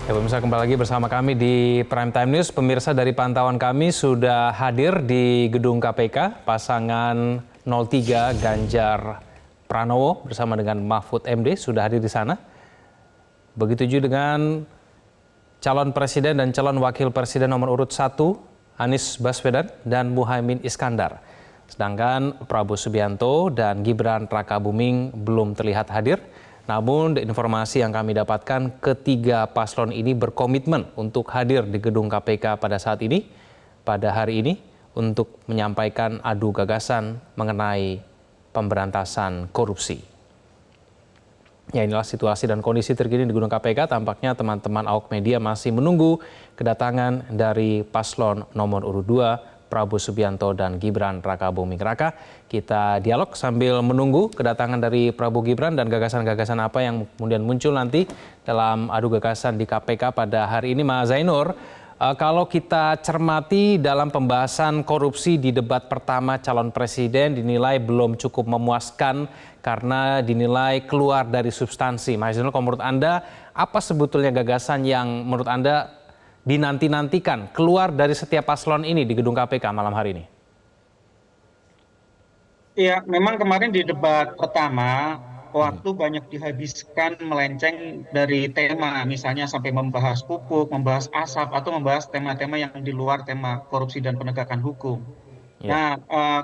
Ya, pemirsa, kembali lagi bersama kami di Prime Time News. Pemirsa, dari pantauan kami sudah hadir di gedung KPK pasangan 03 Ganjar Pranowo bersama dengan Mahfud MD sudah hadir di sana. Begitu juga dengan calon presiden dan calon wakil presiden nomor urut 1 Anies Baswedan dan Muhaimin Iskandar. Sedangkan Prabowo Subianto dan Gibran Rakabuming belum terlihat hadir. Namun informasi yang kami dapatkan, ketiga paslon ini berkomitmen untuk hadir di gedung KPK pada hari ini untuk menyampaikan adu gagasan mengenai pemberantasan korupsi. Ya, inilah situasi dan kondisi terkini di gedung KPK. Tampaknya teman-teman awak media masih menunggu kedatangan dari paslon nomor urut 2 Prabowo Subianto dan Gibran Rakabuming Raka. Kita dialog sambil menunggu kedatangan dari Prabowo Gibran dan gagasan-gagasan apa yang kemudian muncul nanti dalam adu gagasan di KPK pada hari ini. Mas Zainur, kalau kita cermati dalam pembahasan korupsi di debat pertama calon presiden dinilai belum cukup memuaskan karena dinilai keluar dari substansi. Mas Zainur, kalau menurut Anda apa sebetulnya gagasan yang menurut Anda dinanti-nantikan keluar dari setiap paslon ini di gedung KPK malam hari ini? Ya, memang kemarin di debat pertama, waktu banyak dihabiskan melenceng dari tema, misalnya sampai membahas pupuk, membahas asap, atau membahas tema-tema yang di luar tema korupsi dan penegakan hukum. Ya. Nah,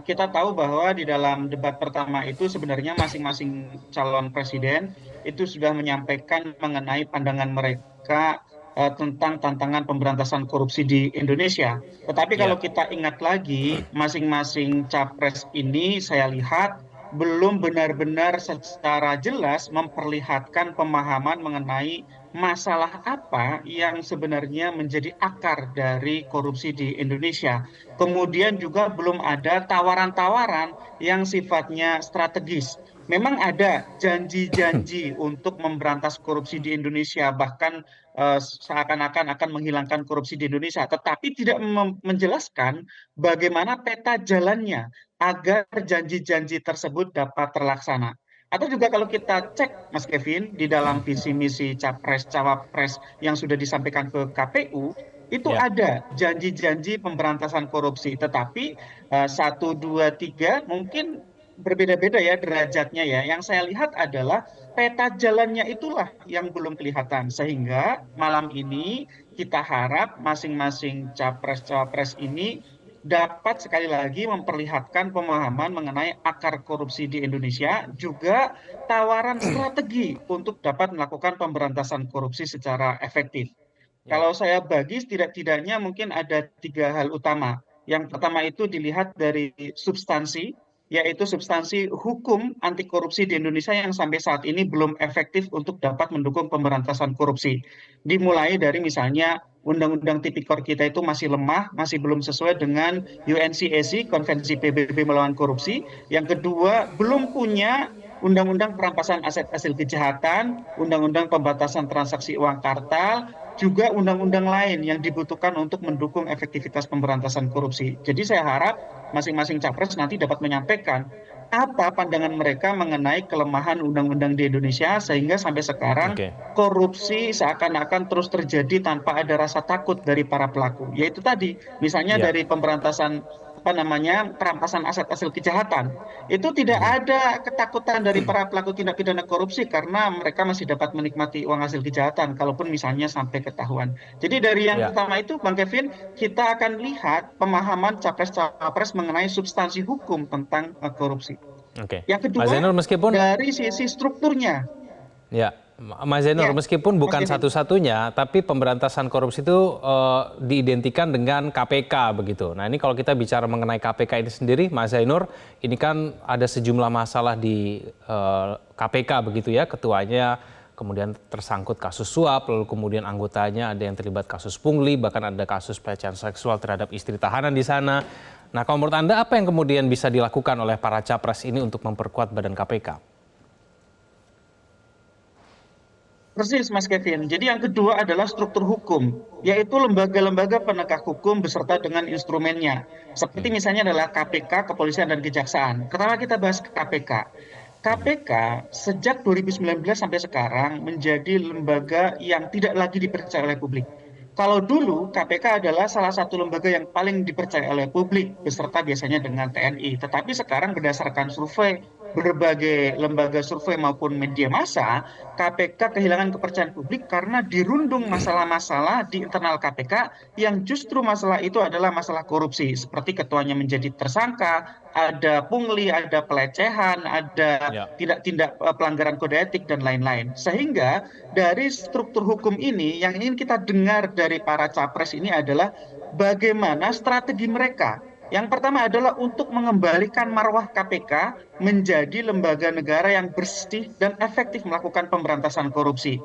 kita tahu bahwa di dalam debat pertama itu sebenarnya masing-masing calon presiden itu sudah menyampaikan mengenai pandangan mereka tentang tantangan pemberantasan korupsi di Indonesia. Tetapi kalau Ya. kita ingat lagi, masing-masing capres ini saya lihat belum benar-benar secara jelas memperlihatkan pemahaman mengenai masalah apa yang sebenarnya menjadi akar dari korupsi di Indonesia. Kemudian juga belum ada tawaran-tawaran yang sifatnya strategis. Memang ada janji-janji untuk memberantas korupsi di Indonesia, bahkan seakan-akan akan menghilangkan korupsi di Indonesia, tetapi tidak menjelaskan bagaimana peta jalannya agar janji-janji tersebut dapat terlaksana. Atau juga kalau kita cek, Mas Kevin, di dalam visi misi capres-cawapres yang sudah disampaikan ke KPU, itu Ya. ada janji-janji pemberantasan korupsi, tetapi 1, 2, 3 mungkin berbeda-beda ya derajatnya ya. Yang saya lihat adalah peta jalannya itulah yang belum kelihatan. Sehingga malam ini kita harap masing-masing capres-cawapres ini dapat sekali lagi memperlihatkan pemahaman mengenai akar korupsi di Indonesia, juga tawaran strategi untuk dapat melakukan pemberantasan korupsi secara efektif. Ya. Kalau saya bagi setidak-tidaknya mungkin ada 3 hal utama. Yang pertama itu dilihat dari substansi, yaitu substansi hukum anti korupsi di Indonesia yang sampai saat ini belum efektif untuk dapat mendukung pemberantasan korupsi. Dimulai dari misalnya undang-undang tipikor kita itu masih lemah, masih belum sesuai dengan UNCAC, Konvensi PBB melawan korupsi. Yang kedua, belum punya undang-undang perampasan aset hasil kejahatan, undang-undang pembatasan transaksi uang kartal, juga undang-undang lain yang dibutuhkan untuk mendukung efektivitas pemberantasan korupsi. Jadi saya harap masing-masing capres nanti dapat menyampaikan apa pandangan mereka mengenai kelemahan undang-undang di Indonesia sehingga sampai sekarang Oke. korupsi seakan-akan terus terjadi tanpa ada rasa takut dari para pelaku. Yaitu tadi, misalnya Ya. dari pemberantasan perampasan aset hasil kejahatan, itu tidak ada ketakutan dari para pelaku tindak pidana korupsi karena mereka masih dapat menikmati uang hasil kejahatan kalaupun misalnya sampai ketahuan. Jadi dari yang Ya. pertama itu, Bang Kevin, kita akan lihat pemahaman capres-capres mengenai substansi hukum tentang korupsi. Oke. Yang Mas kedua, Zainur, meskipun dari sisi strukturnya. Ya, Mas Zainur, Ya, meskipun Mas bukan Kevin. satu-satunya, tapi pemberantasan korupsi itu diidentikan dengan KPK begitu. Nah, ini kalau kita bicara mengenai KPK ini sendiri, Mas Zainur, ini kan ada sejumlah masalah di KPK begitu ya, ketuanya kemudian tersangkut kasus suap, lalu kemudian anggotanya ada yang terlibat kasus pungli, bahkan ada kasus pelecehan seksual terhadap istri tahanan di sana. Nah, kalau menurut Anda apa yang kemudian bisa dilakukan oleh para capres ini untuk memperkuat badan KPK? Persis, Mas Kevin. Jadi yang kedua adalah struktur hukum, yaitu lembaga-lembaga penegak hukum beserta dengan instrumennya. Seperti misalnya adalah KPK, Kepolisian dan Kejaksaan. Pertama kita bahas KPK. KPK sejak 2019 sampai sekarang menjadi lembaga yang tidak lagi dipercaya oleh publik. Kalau dulu KPK adalah salah satu lembaga yang paling dipercaya oleh publik, beserta biasanya dengan TNI. Tetapi sekarang berdasarkan survei berbagai lembaga survei maupun media massa, KPK kehilangan kepercayaan publik karena dirundung masalah-masalah di internal KPK yang justru masalah itu adalah masalah korupsi, seperti ketuanya menjadi tersangka, ada pungli, ada pelecehan, ada Ya. tindak pelanggaran kode etik dan lain-lain. Sehingga dari struktur hukum ini yang ingin kita dengar dari para capres ini adalah bagaimana strategi mereka. Yang pertama adalah untuk mengembalikan marwah KPK menjadi lembaga negara yang bersih dan efektif melakukan pemberantasan korupsi.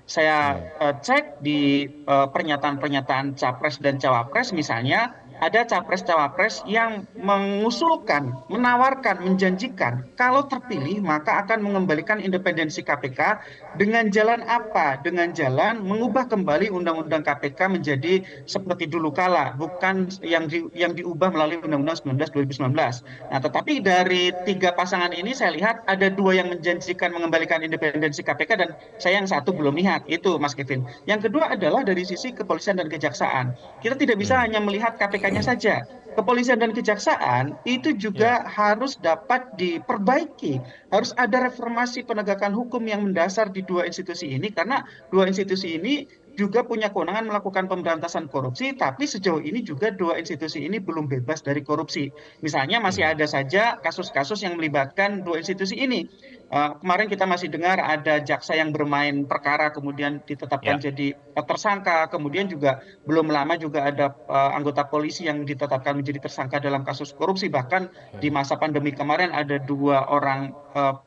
Saya cek di pernyataan-pernyataan capres dan cawapres, misalnya ada capres-cawapres yang mengusulkan, menawarkan, menjanjikan kalau terpilih maka akan mengembalikan independensi KPK dengan jalan apa? Dengan jalan mengubah kembali Undang-Undang KPK menjadi seperti dulu kala, bukan yang diubah melalui Undang-Undang 19 2019. Nah, tetapi dari tiga pasangan ini saya lihat ada dua yang menjanjikan mengembalikan independensi KPK dan saya yang satu belum lihat, itu Mas Kevin. Yang kedua adalah dari sisi kepolisian dan kejaksaan. Kita tidak bisa hanya melihat KPK-nya saja. Kepolisian dan kejaksaan itu juga Ya. harus dapat diperbaiki. Harus ada reformasi penegakan hukum yang mendasar di dua institusi ini, karena dua institusi ini juga punya kewenangan melakukan pemberantasan korupsi, tapi sejauh ini juga dua institusi ini belum bebas dari korupsi. Misalnya masih ada saja kasus-kasus yang melibatkan dua institusi ini. Kemarin kita masih dengar ada jaksa yang bermain perkara kemudian ditetapkan Ya. jadi tersangka, kemudian juga belum lama juga ada anggota polisi yang ditetapkan menjadi tersangka dalam kasus korupsi. Bahkan di masa pandemi kemarin ada dua orang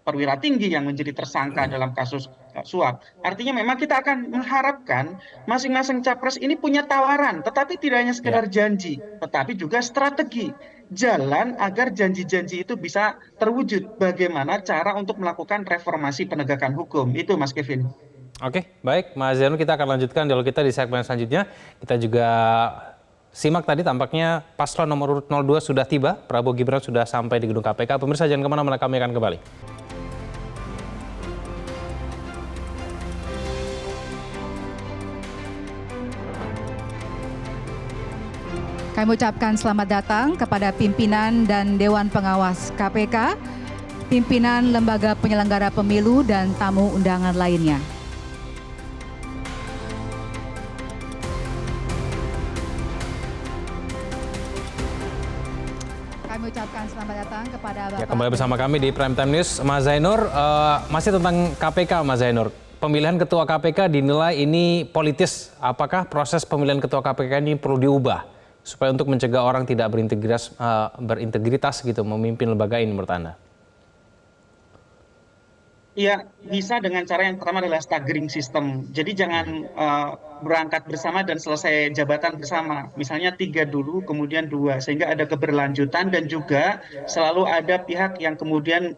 perwira tinggi yang menjadi tersangka dalam kasus suap. Artinya memang kita akan mengharapkan masing-masing capres ini punya tawaran, tetapi tidak hanya Ya. sekedar janji, tetapi juga strategi jalan agar janji-janji itu bisa terwujud. Bagaimana cara untuk melakukan reformasi penegakan hukum. Itu Mas Kevin. Oke, baik Mas Zainur, kita akan lanjutkan dialog kita di segmen selanjutnya. Kita juga simak tadi tampaknya paslon nomor urut 02 sudah tiba, Prabowo Gibran sudah sampai di gedung KPK. Pemirsa jangan kemana-mana, kami akan kembali. Kami ucapkan selamat datang kepada pimpinan dan Dewan Pengawas KPK, pimpinan Lembaga Penyelenggara Pemilu, dan tamu undangan lainnya. Kami ucapkan selamat datang kepada Bapak. Ya, kembali bersama kami di Prime Time News. Mas Zainur, masih tentang KPK Mas Zainur. Pemilihan Ketua KPK dinilai ini politis. Apakah proses pemilihan Ketua KPK ini perlu diubah supaya untuk mencegah orang tidak berintegritas gitu memimpin lembaga ini menurut Anda? Ya, bisa dengan cara yang pertama adalah staggering system. Jadi jangan berangkat bersama dan selesai jabatan bersama. Misalnya 3 dulu, kemudian 2, sehingga ada keberlanjutan dan juga selalu ada pihak yang kemudian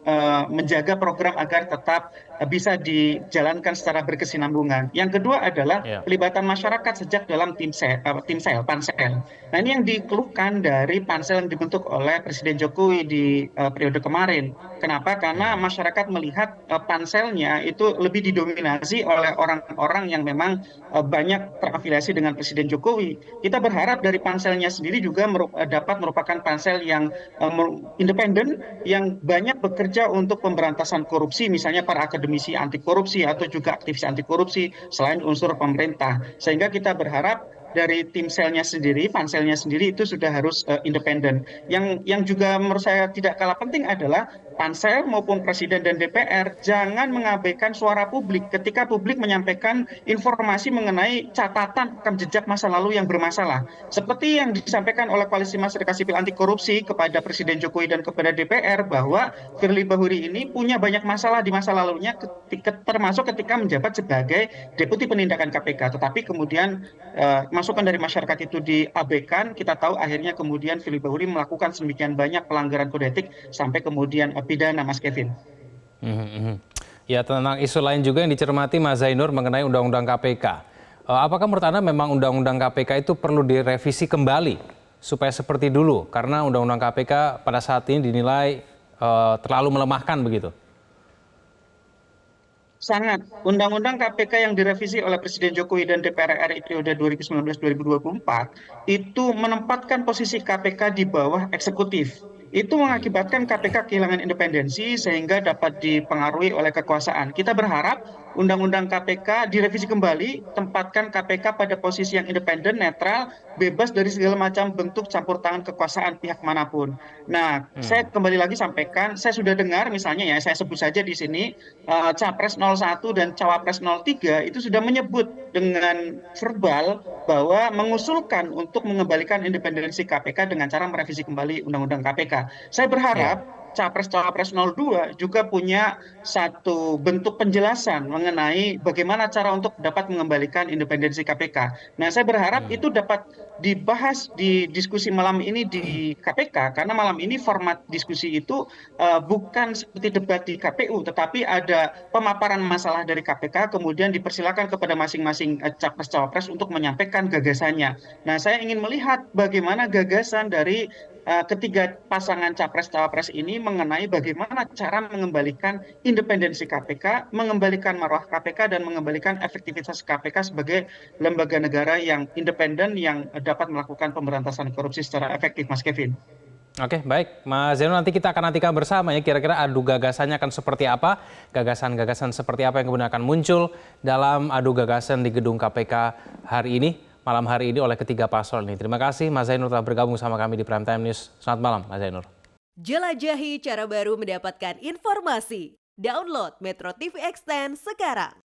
menjaga program agar tetap bisa dijalankan secara berkesinambungan. Yang kedua adalah pelibatan masyarakat sejak dalam pansel. Nah, ini yang dikeluhkan dari pansel yang dibentuk oleh Presiden Jokowi di periode kemarin. Kenapa? Karena masyarakat melihat panselnya itu lebih didominasi oleh orang-orang yang memang banyak terafiliasi dengan Presiden Jokowi. Kita berharap dari panselnya sendiri juga dapat merupakan pansel yang independen, yang banyak bekerja untuk pemberantasan korupsi, misalnya para akademisi anti korupsi atau juga aktivis anti korupsi selain unsur pemerintah. Sehingga kita berharap dari tim selnya sendiri, panselnya sendiri itu sudah harus independen. Yang juga menurut saya tidak kalah penting adalah pansel maupun presiden dan DPR jangan mengabaikan suara publik ketika publik menyampaikan informasi mengenai catatan rekam jejak masa lalu yang bermasalah. Seperti yang disampaikan oleh Koalisi Masyarakat Sipil Anti Korupsi kepada Presiden Jokowi dan kepada DPR bahwa Firly Bahuri ini punya banyak masalah di masa lalunya, termasuk ketika menjabat sebagai Deputi Penindakan KPK. Tetapi kemudian masukan dari masyarakat itu diabaikan. Kita tahu akhirnya kemudian Firly Bahuri melakukan sedemikian banyak pelanggaran kode etik sampai kemudian pidana, Mas Kevin. Ya, tentang isu lain juga yang dicermati Mas Zainur mengenai Undang-Undang KPK. Apakah menurut Anda memang Undang-Undang KPK itu perlu direvisi kembali supaya seperti dulu? Karena Undang-Undang KPK pada saat ini dinilai terlalu melemahkan begitu. Sangat. Undang-undang KPK yang direvisi oleh Presiden Jokowi dan DPR RI periode 2019-2024 itu menempatkan posisi KPK di bawah eksekutif. Itu mengakibatkan KPK kehilangan independensi sehingga dapat dipengaruhi oleh kekuasaan. Kita berharap Undang-Undang KPK direvisi kembali, tempatkan KPK pada posisi yang independen, netral, bebas dari segala macam bentuk campur tangan kekuasaan pihak manapun. Nah, saya kembali lagi sampaikan, saya sudah dengar misalnya ya, saya sebut saja di sini, Capres 01 dan Cawapres 03 itu sudah menyebut dengan verbal bahwa mengusulkan untuk mengembalikan independensi KPK dengan cara merevisi kembali Undang-Undang KPK. Saya berharap Capres-Cawapres 02 juga punya satu bentuk penjelasan mengenai bagaimana cara untuk dapat mengembalikan independensi KPK. Nah, saya berharap itu dapat dibahas di diskusi malam ini di KPK, karena malam ini format diskusi itu bukan seperti debat di KPU, tetapi ada pemaparan masalah dari KPK, kemudian dipersilakan kepada masing-masing capres-cawapres untuk menyampaikan gagasannya. Nah, saya ingin melihat bagaimana gagasan dari ketiga pasangan capres-cawapres ini mengenai bagaimana cara mengembalikan independensi KPK, mengembalikan marwah KPK, dan mengembalikan efektivitas KPK sebagai lembaga negara yang independen yang dapat melakukan pemberantasan korupsi secara efektif, Mas Kevin. Oke, baik. Mas Zainur, nanti kita akan nantikan bersama ya kira-kira adu gagasannya akan seperti apa, gagasan-gagasan seperti apa yang kemudian akan muncul dalam adu gagasan di gedung KPK hari ini. Malam hari ini oleh ketiga paslon ini. Terima kasih Mas Zainur telah bergabung sama kami di Prime Time News. Selamat malam Mas Zainur. Jelajahi cara baru mendapatkan informasi. Download Metro TV Extend sekarang.